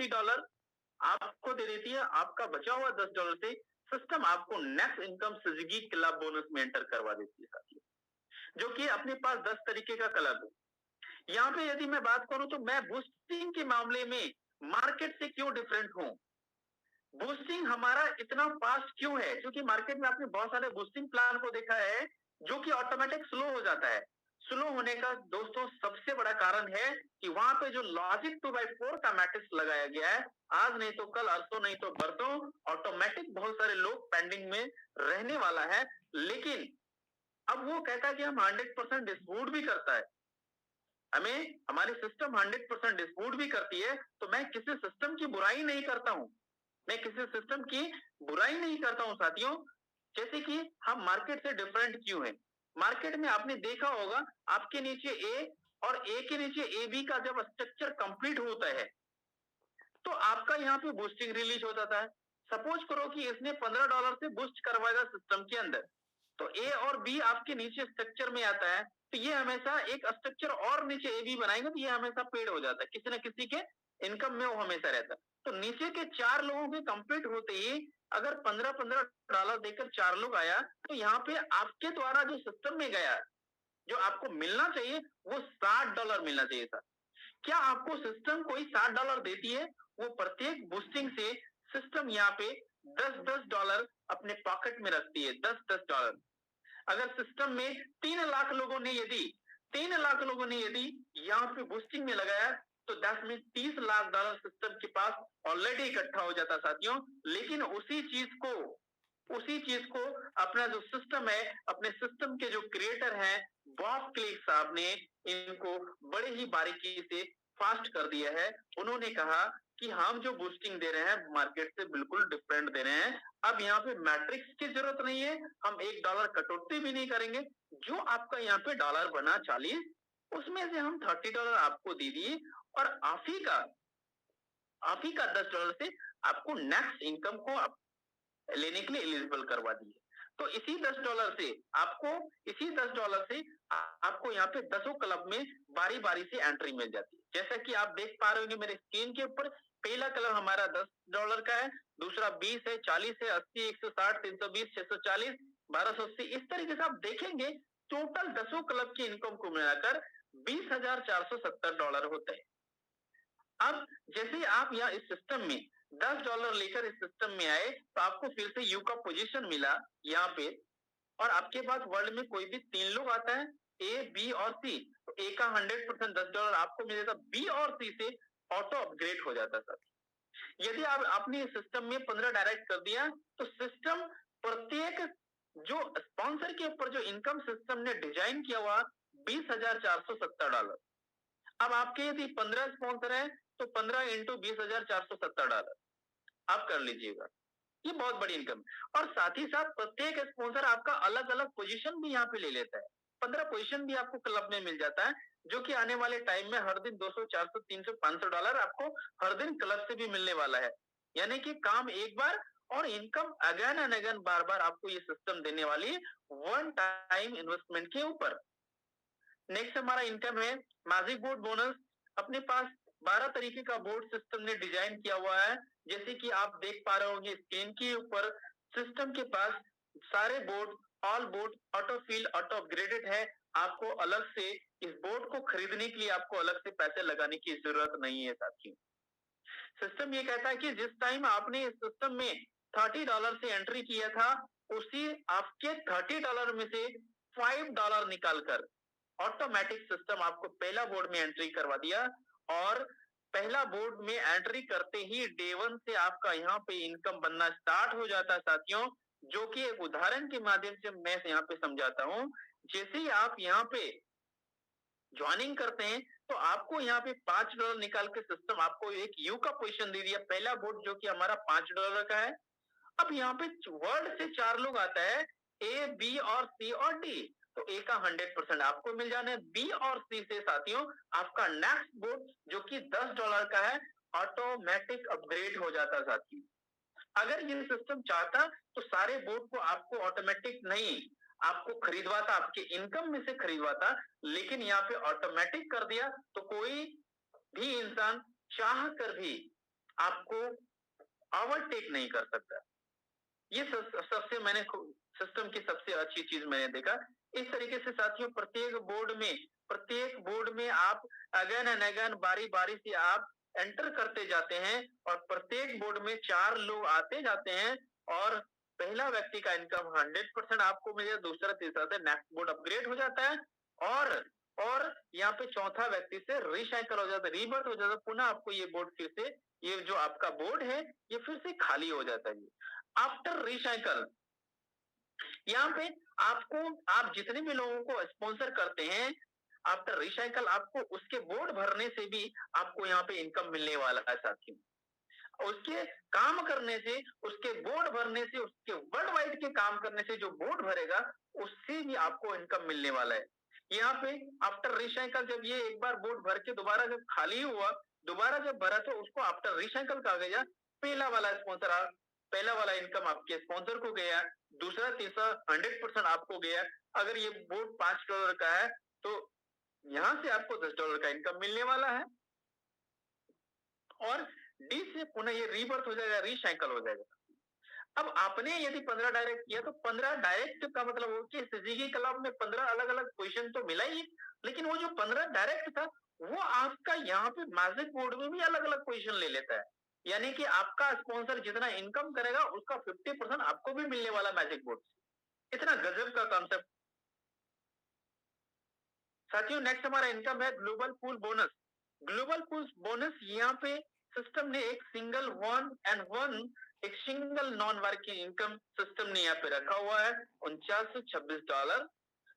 $30 आपको दे देती है। आपका बचा हुआ $10 से सिस्टम आपको next income Swiggy club bonus में एंटर करवा देती है साथियों, जो कि अपने पास 10 तरीके का क्लब है। यहाँ पे यदि मैं बात करूं तो मैं बूस्टिंग के मामले में मार्केट से क्यों डिफरेंट हूं, बूस्टिंग हमारा इतना फास्ट क्यों है, क्योंकि मार्केट में आपने बहुत सारे बूस्टिंग प्लान को देखा है जो कि ऑटोमेटिक स्लो हो जाता है। स्लो होने का दोस्तों सबसे बड़ा कारण है कि वहां पे जो लॉजिक 2/4 का मैट्रिक्स लगाया गया है, आज नहीं तो कल, अरसों नहीं तो बरसों ऑटोमेटिक बहुत सारे लोग पेंडिंग में रहने वाला है। लेकिन अब वो कहता है कि हम 100% डिस्प्यूट भी करता है, हमें हमारी सिस्टम 100% डिस्प्यूट भी करती है, तो मैं किसी सिस्टम की बुराई नहीं करता हूं, मैं किसी सिस्टम की बुराई नहीं करता हूं साथियों। जैसे कि हम मार्केट से डिफरेंट क्यों है, मार्केट में आपने देखा होगा आपके नीचे ए और ए के नीचे ए बी का जब स्ट्रक्चर कंप्लीट होता है तो आपका यहाँ पे बूस्टिंग रिलीज हो जाता है। सपोज करो कि इसने $15 से बूस्ट करवाएगा सिस्टम के अंदर, तो ए और बी आपके नीचे स्ट्रक्चर में आता है, तो ये हमेशा एक स्ट्रक्चर और नीचे ए बी बनाएंगे तो ये हमेशा पेड हो जाता है, किसी ना किसी के इनकम में वो हमेशा रहता है। तो नीचे के 4 लोगों के कंप्लीट होते ही अगर $15 देकर 4 लोग आया, तो यहाँ पे आपके द्वारा जो सिस्टम में गया, जो आपको मिलना चाहिए वो $60 मिलना चाहिए था। क्या आपको सिस्टम कोई $60 देती है? वो प्रत्येक बूस्टिंग से सिस्टम यहाँ पे $10 अपने पॉकेट में रखती है, $10 अगर सिस्टम में 3 लाख लोगों ने यदि यहाँ पे बूस्टिंग में लगाया तो 10 में $30 लाख सिस्टम के पास ऑलरेडी इकट्ठा हो जाता साथियों। लेकिन उसी चीज को अपना जो सिस्टम है, अपने सिस्टम के जो क्रिएटर हैं बॉब क्लिक साहब ने इनको बड़े ही बारीकी से फास्ट कर दिया है। उन्होंने कहा कि हम जो बूस्टिंग दे रहे हैं मार्केट से बिल्कुल डिफरेंट दे रहे हैं। अब यहाँ पे मैट्रिक्स की जरूरत नहीं है, हम $1 कटौती भी नहीं करेंगे। जो आपका यहाँ पे डॉलर बना 40, उसमें से हम $30 आपको दे दिए और आप ही का $10 से आपको नेक्स्ट इनकम को आप लेने के लिए एलिजिबल करवा दिए। तो इसी $10 से आपको यहाँ पे 10 क्लब में बारी बारी से एंट्री मिल जाती है। जैसा कि आप देख पा रहे होंगे मेरे स्क्रीन के ऊपर, पहला क्लब हमारा $10 का है, दूसरा 20 है, 40 है, 80, 160, 320, 640, 1280। इस तरीके से आप देखेंगे टोटल 10 क्लब की इनकम को मिलाकर $20,470 होते हैं। अब जैसे आप यहाँ इस सिस्टम में $10 लेकर इस सिस्टम में आए तो आपको फिर से यू का पोजीशन मिला यहाँ पे, और आपके पास वर्ल्ड में कोई भी 3 लोग आता है, ए बी और सी, तो ए का 100% $10 आपको मिलेगा, बी और सी से ऑटो अपग्रेड हो जाता सर। यदि आपने इस सिस्टम में 15 डायरेक्ट कर दिया तो सिस्टम प्रत्येक जो स्पॉन्सर के ऊपर जो इनकम सिस्टम ने डिजाइन किया हुआ $20,470। अब आपके यदि 15 स्पॉन्सर है तो 15 इंटू $20,470 आप कर लीजिएगा, ये बहुत बड़ी इनकम। और साथ ही साथ प्रत्येक स्पॉन्सर आपका अलग अलग पोजीशन भी यहाँ पे ले लेता है, 15 पोजीशन भी आपको क्लब में मिल जाता है, जो कि आने वाले टाइम में हर दिन 200, 400, 300, $500 आपको हर दिन क्लब से भी मिलने वाला है। यानी कि काम एक बार और इनकम अगेन एंड अगेन, बार बार आपको ये सिस्टम देने वाली है वन टाइम इन्वेस्टमेंट के ऊपर। नेक्स्ट हमारा इनकम है मैजिक बोर्ड बोनस। अपने पास 12 तरीके का बोर्ड सिस्टम ने डिजाइन किया हुआ है, जैसे कि आप देख पा रहे होंगे स्क्रीन के ऊपर। सिस्टम के पास सारे board, all board auto feel, auto upgraded है। आपको अलग से इस बोर्ड को खरीदने के लिए आपको अलग से पैसे लगाने की जरूरत नहीं है साथियों। सिस्टम ये कहता है कि जिस टाइम आपने इस सिस्टम में $30 से एंट्री किया था, उसी आपके $30 में से $5 निकालकर ऑटोमेटिक सिस्टम आपको पहला बोर्ड में एंट्री करवा दिया। और पहला बोर्ड में एंट्री करते ही डे 1 से आपका यहाँ पे इनकम बनना स्टार्ट हो जाता है साथियों, जो कि एक उदाहरण के माध्यम से मैं यहाँ पे समझाता हूँ। जैसे ही आप यहाँ पे ज्वाइनिंग करते हैं तो आपको यहाँ पे $5 निकाल के सिस्टम आपको एक यू का पोजीशन दे दिया, पहला बोर्ड जो कि हमारा $5 का है। अब यहाँ पे वर्ड से 4 लोग आता है, ए बी और सी और डी, तो ए का 100% आपको मिल जाना है। बी और सी से साथियों आपका नेक्स्ट बोर्ड जो कि $10 का है ऑटोमेटिक अपग्रेड हो जाता साथियों। अगर ये सिस्टम चाहता तो सारे बोर्ड को आपको ऑटोमेटिक नहीं, आपको खरीदवाता, आपके इनकम में से खरीदवाता, लेकिन यहाँ पे ऑटोमेटिक कर दिया तो कोई भी इंसान चाह कर भी आपको ओवरटेक नहीं कर सकता। ये सबसे मैंने सिस्टम की सबसे अच्छी चीज मैंने देखा। इस तरीके से साथियों प्रत्येक बोर्ड में आप अगेन एंड अगेन बारी बारी से आप एंटर करते जाते हैं और प्रत्येक बोर्ड में 4 लोग आते जाते हैं और पहला व्यक्ति का इनकम 100% आपको मिले, दूसरा तीसरा से नेक्स्ट बोर्ड अपग्रेड हो जाता है और यहाँ पे चौथा व्यक्ति से रिसाइकल हो जाता है, रीबर्थ हो जाता है, पुनः आपको ये बोर्ड फिर से, ये जो आपका बोर्ड है ये फिर से खाली हो जाता है। आफ्टर रिसाइकल यहाँ पे आप जितने भी लोगों को स्पॉन्सर करते हैं, आफ्टर रिसाइकल आपको उसके बोर्ड भरने से भी आपको यहाँ पे इनकम मिलने वाला है साथियों। उसके काम करने से, उसके बोर्ड भरने से, उसके वर्ल्ड वाइड के काम करने से जो बोर्ड भरेगा उससे भी आपको इनकम मिलने वाला है। यहाँ पे आफ्टर रिसाइकल जब ये एक बार बोर्ड भर के दोबारा जब खाली हुआ, दोबारा जब भरा तो उसको आफ्टर रिसाइकल कहा गया। पहला वाला इनकम आपके स्पॉन्सर को गया, दूसरा तीसरा 100% आपको गया। अगर ये बोर्ड $5 का है तो यहाँ से आपको $10 का इनकम मिलने वाला है और डी से पुनः ये रीबर्थ हो जाएगा, रिसाइकल हो जाएगा। अब आपने यदि 15 डायरेक्ट किया तो 15 डायरेक्ट का मतलब हो कि सीजीगी क्लब में 15 अलग अलग पोजीशन तो मिला ही, लेकिन वो जो 15 डायरेक्ट था वो आपका यहाँ पे मैजिक बोर्ड में भी अलग अलग पोजीशन ले लेता है। यानी कि आपका स्पॉन्सर जितना इनकम करेगा उसका 50% आपको भी मिलने वाला मैजिक बोर्ड से। इतना गजब का कॉन्सेप्ट साथियों। नेक्स्ट हमारा इनकम है global pool bonus. Global pool bonus यहाँ पे सिस्टम ने एक single non working income system ने यहाँ पे रखा हुआ है $4926,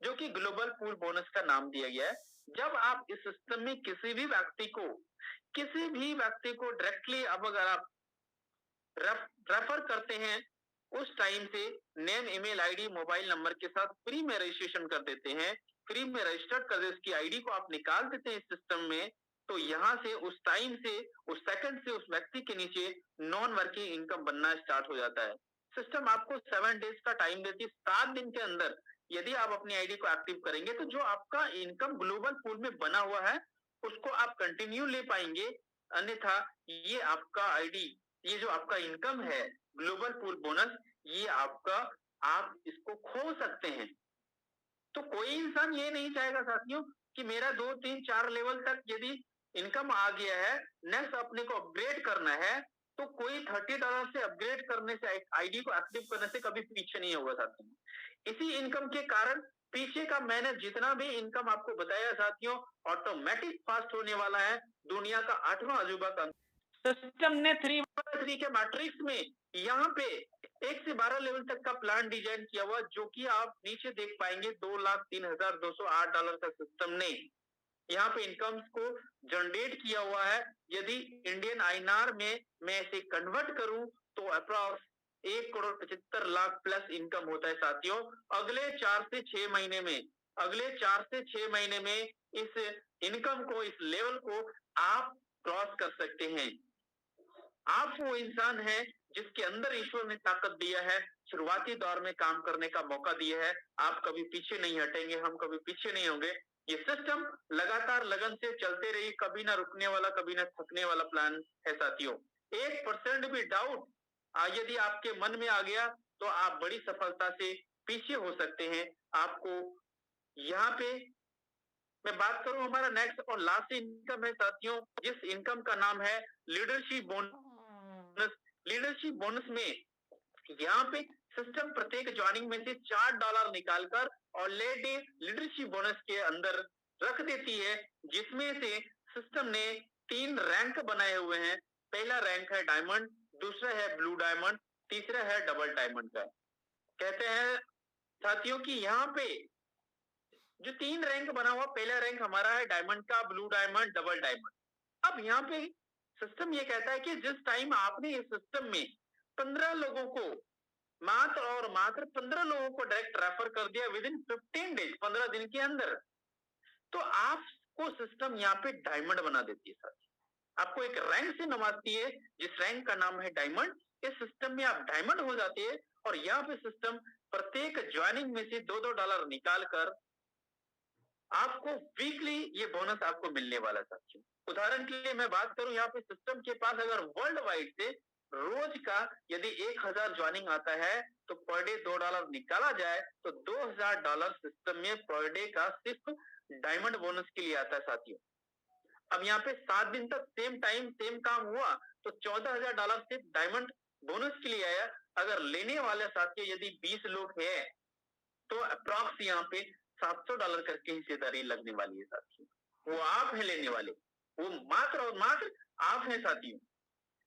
जो कि ग्लोबल पूल बोनस का नाम दिया गया है। जब आप इस सिस्टम में किसी भी व्यक्ति को डायरेक्टली अब अगर आप रेफर करते हैं, उस टाइम से name, email ID, mobile number के साथ फ्री में रजिस्ट्रेशन कर देते हैं, फ्री में रजिस्टर कर दे, उसकी आईडी को आप निकाल देते हैं इस सिस्टम में, तो यहाँ से उस टाइम से, उस सेकंड से उस व्यक्ति के नीचे नॉन वर्किंग इनकम बनना स्टार्ट हो जाता है। सिस्टम आपको 7 डेज का टाइम देती है। 7 दिन के अंदर यदि आप अपनी आईडी को एक्टिव करेंगे तो जो आपका इनकम ग्लोबल पूल में बना हुआ है उसको आप कंटिन्यू ले पाएंगे, अन्यथा ये आपका आईडी, ये जो आपका इनकम है ग्लोबल पूल बोनस, ये आपका, आप इसको खो सकते हैं। तो कोई इंसान ये नहीं चाहेगा साथियों कि मेरा 2, 3, 4 लेवल तक यदि इनकम आ गया है, नेक्स्ट अपने को अपग्रेड करना है, तो कोई $30 से अपग्रेड करने से, आईडी को एक्टिव करने से कभी पीछे नहीं होगा साथियों। इसी इनकम के कारण पीछे का मैंने जितना भी इनकम आपको बताया साथियों, ऑटोमेटिक फास्ट होने वाला है। दुनिया का 8वां अजूबा का सिस्टम ने 3x3 के मैट्रिक्स में यहाँ पे 1 से 12 लेवल तक का प्लान डिजाइन किया हुआ, जो कि आप नीचे देख पाएंगे। $2,03,208 का सिस्टम ने यहाँ पे इनकम्स को जनरेट किया हुआ है। यदि इंडियन आईएनआर में मैं इसे कन्वर्ट करूं तो अप्रॉक्स 1,75,00,000 प्लस इनकम होता है साथियों। अगले 4 से 6 महीने में इस इनकम को, इस लेवल को आप क्रॉस कर सकते हैं। आप वो इंसान है जिसके अंदर ईश्वर ने ताकत दिया है, शुरुआती दौर में काम करने का मौका दिया है। आप कभी पीछे नहीं हटेंगे, हम कभी पीछे नहीं होंगे। ये सिस्टम लगातार लगन से चलते रही, कभी ना रुकने वाला, कभी ना थकने वाला प्लान है साथियों। 1% भी डाउट यदि आपके मन में आ गया तो आप बड़ी सफलता से पीछे हो सकते हैं। आपको यहाँ पे मैं बात करूं, हमारा नेक्स्ट और लास्ट इनकम है साथियों, जिस इनकम का नाम है लीडरशिप बोनस। लीडरशिप बोनस में यहाँ पे सिस्टम प्रत्येक ज्वाइनिंग में से $4 निकालकर ऑलरेडी लीडरशिप बोनस के अंदर रख देती है, जिसमें से सिस्टम ने 3 रैंक बनाए हुए हैं। पहला रैंक है डायमंड, दूसरा है ब्लू डायमंड, तीसरा है डबल डायमंड का। कहते हैं साथियों कि यहाँ पे जो 3 रैंक बना हुआ, पहला रैंक हमारा है डायमंड का, ब्लू डायमंड, डबल डायमंड। अब यहाँ पे सिस्टम ये कहता है कि जिस टाइम आपने इस सिस्टम में 15 लोगों को, मात्र और मात्र 15 लोगों को डायरेक्ट रेफर कर दिया विद इन 15 डेज, 15 दिन के अंदर, तो आपको सिस्टम यहाँ पे डायमंड बना देती है साथी। आपको एक रैंक से नवाजती है, जिस रैंक का नाम है डायमंड। इस सिस्टम में आप डायमंड हो जाते हैं और यहाँ पे सिस्टम प्रत्येक ज्वाइनिंग में से $2 निकाल कर आपको वीकली ये बोनस आपको मिलने वाला साथियों। उदाहरण के लिए मैं बात करूं, यहाँ पे सिस्टम के पास अगर वर्ल्ड वाइड से रोज का यदि 1000 ज्वाइनिंग आता है तो पर डे $2 निकाला जाए तो $2000 सिस्टम में पर डे का सिर्फ डायमंड बोनस के लिए आता है साथियों। अब यहाँ पे 7 दिन तक सेम टाइम सेम काम हुआ तो $14,000 सिर्फ डायमंड बोनस के लिए आया। अगर लेने वाले साथियों यदि 20 लोग हैं तो अप्रॉक्स यहाँ पे $700 करके हिस्सेदारी लगने वाली है साथियों। वो आप है लेने वाले, वो मात्र और मात्र आप है साथियों।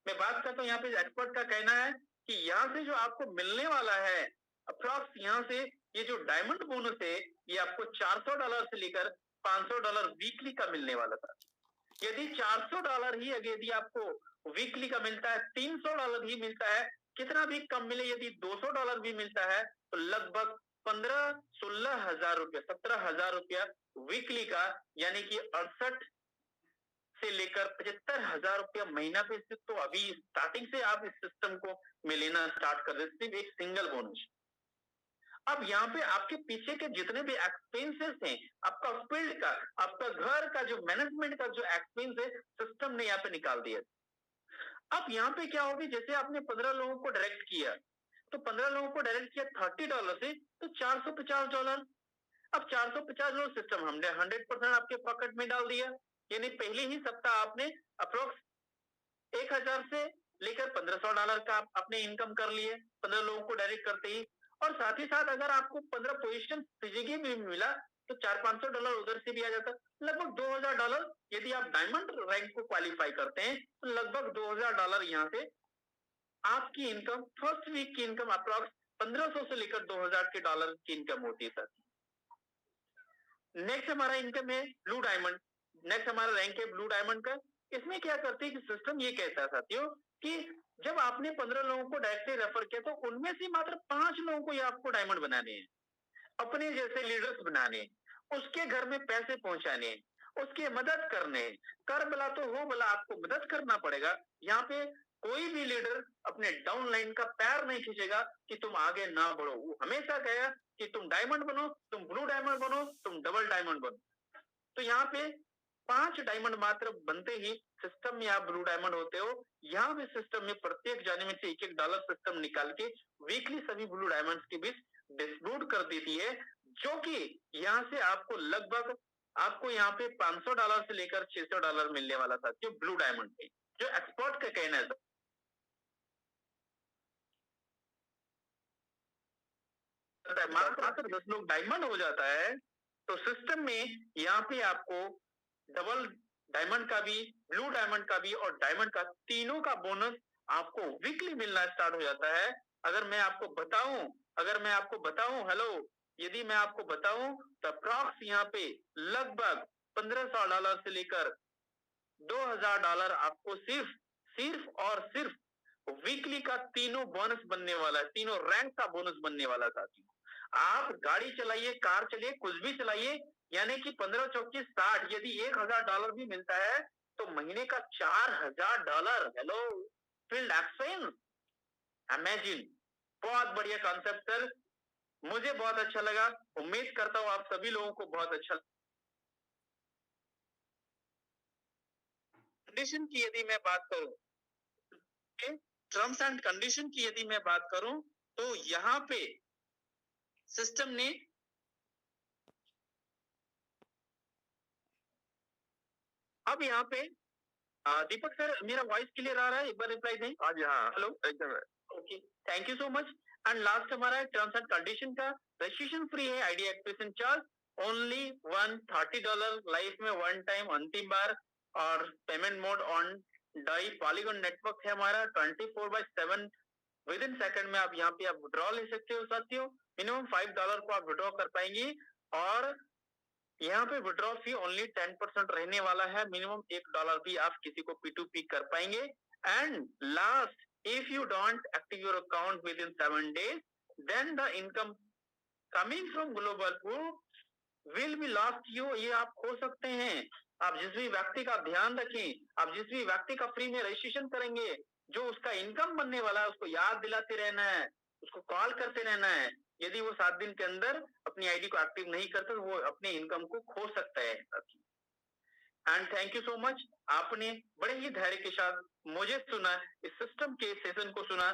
मैं बात करता हूँ यहाँ पे एक्सपर्ट का कहना है कि यहाँ से जो आपको मिलने वाला है अप्रॉक्स यहाँ से ये जो डायमंड बोनस है ये आपको $400 से लेकर $500 वीकली का मिलने वाला था। यदि $400 ही यदि आपको वीकली का मिलता है, $300 ही मिलता है, कितना भी कम मिले, यदि $200 भी मिलता है तो लगभग 15-16 हजार रुपया, 17 हजार रुपया वीकली का, यानी कि 68 से लेकर 75 हजार रुपया महीना पे। तो अभी स्टार्टिंग से आप इस सिस्टम को में लेना स्टार्ट कर दे, सिर्फ एक सिंगल बोनस। अब यहाँ पे आपके पीछे के जितने भी एक्सपेंसेस हैं, आपका फील्ड का, आपका घर का जो मैनेजमेंट का जो एक्सपेंस है, सिस्टम ने यहाँ पे निकाल दिया। अब यहाँ पे क्या होगी, जैसे आपने 15 लोगों को डायरेक्ट किया तो 15 लोगों को डायरेक्ट किया $30 से तो $450। अब $450 सिस्टम हमने 100% आपके पॉकेट में डाल दिया, यानी पहले ही सप्ताह आपने अप्रोक्स 1000 से लेकर $1500 का आपने इनकम कर लिए 15 लोगों को डायरेक्ट करते ही। और साथ ही साथ अगर आपको 15 पोजीशन सीजीगी में मिला तो $400-500 उधर से भी आ जाता, लगभग $2000। यदि आप डायमंड रैंक को क्वालिफाई करते हैं तो लगभग $2000 यहाँ से आपकी इनकम, फर्स्ट वीक की इनकम अप्रॉक्स 1500 से लेकर $2000 की इनकम होती है सर। नेक्स्ट हमारा इनकम है ब्लू डायमंड। नेक्स्ट हमारा रैंक है ब्लू डायमंड का। इसमें क्या करते हैं कि सिस्टम ये कहता है साथियों कि जब आपने 15 लोगों को डायरेक्टली रेफर किया तो उनमें से मात्र 5 लोगों को ये आपको डायमंड बनाने हैं, अपने जैसे लीडर्स बनाने, उसके घर में पैसे पहुंचाने, उसकी मदद करने, कर भला तो हो भला, आपको मदद करना पड़ेगा। यहाँ पे कोई भी लीडर अपने डाउन लाइन का पैर नहीं खींचेगा कि तुम आगे ना बढ़ो। वो हमेशा कहेगा कि तुम डायमंड बनो, तुम ब्लू डायमंड बनो, तुम डबल डायमंड बनो। तो यहाँ पे 5 डायमंड मात्र बनते ही सिस्टम में आप ब्लू डायमंड होते हो। यहाँ पे सिस्टम में प्रत्येक जाने में से $1 सिस्टम निकाल के वीकली सभी ब्लू डायमंड्स के बीच डिस्ट्रीब्यूट कर देती है, जो कि यहाँ से आपको लगभग आपको यहाँ पे $500 से लेकर $600 मिलने वाला था जो ब्लू डायमंड पे, जो एक्सपर्ट का कहना है। मात्र 10 लोग डायमंड हो जाता है तो सिस्टम में यहाँ पे आपको डबल डायमंड का भी, ब्लू डायमंड का भी और डायमंड का तीनों का बोनस आपको वीकली मिलना स्टार्ट हो जाता है। अगर मैं आपको बताऊं हेलो, यदि मैं आपको बताऊं तो अप्रॉक्स यहाँ पे लगभग $1500 से लेकर $2000 आपको सिर्फ सिर्फ और सिर्फ वीकली का तीनों बोनस बनने वाला है, तीनों रैंक का बोनस बनने वाला साथियों। आप गाड़ी चलाइए, कार चलिए, कुछ भी चलाइए, यानी कि 15 चौकी 60, यदि $1000 भी मिलता है तो महीने का $4000। Hello, field expense, imagine. बहुत बढ़िया कॉन्सेप्ट सर, मुझे बहुत अच्छा लगा, उम्मीद करता हूँ आप सभी लोगों को बहुत अच्छा। कंडीशन की यदि मैं बात करूं, टर्म्स एंड कंडीशन की यदि मैं बात करूं तो यहाँ पे सिस्टम ने अब यहाँ पे दीपक सर, मेरा वॉइस क्लियर आ रहा है? एक बार रिप्लाई दें। हाँ जी, हाँ, हेलो, एकदम। Okay, thank you so much. And last हमारा टर्म्स एंड कंडीशन का, रजिस्ट्रेशन फ्री है, ID activation charge only $130 life में वन टाइम अंतिम बार, और payment mode on the Polygon network है हमारा 24/7 विद इन सेकंड में। आप यहाँ पे आप विड्रॉ ले सकते हो साथियों। मिनिमम $5 को आप विड्रॉ कर पाएंगे और यहाँ पे विड्रॉ फी ओनली 10% रहने वाला है। मिनिमम $1 भी आप किसी को P2P कर पाएंगे। And last, if you don't active your account within 7 days, then the income coming from global food will be lost you. ये आप खो सकते हैं। आप जिस भी व्यक्ति का ध्यान रखें, आप जिस भी व्यक्ति का फ्री में रजिस्ट्रेशन करेंगे, जो उसका इनकम बनने वाला है उसको याद दिलाते रहना है, उसको कॉल करते रहना है यदि वो 7 दिन के अंदर अपनी आईडी को एक्टिव नहीं करता तो वो अपनी इनकम को खो सकता है साथी। And thank you so much, आपने बड़े ही धैर्य के साथ मुझे सुना, इस सिस्टम के सेशन को सुना।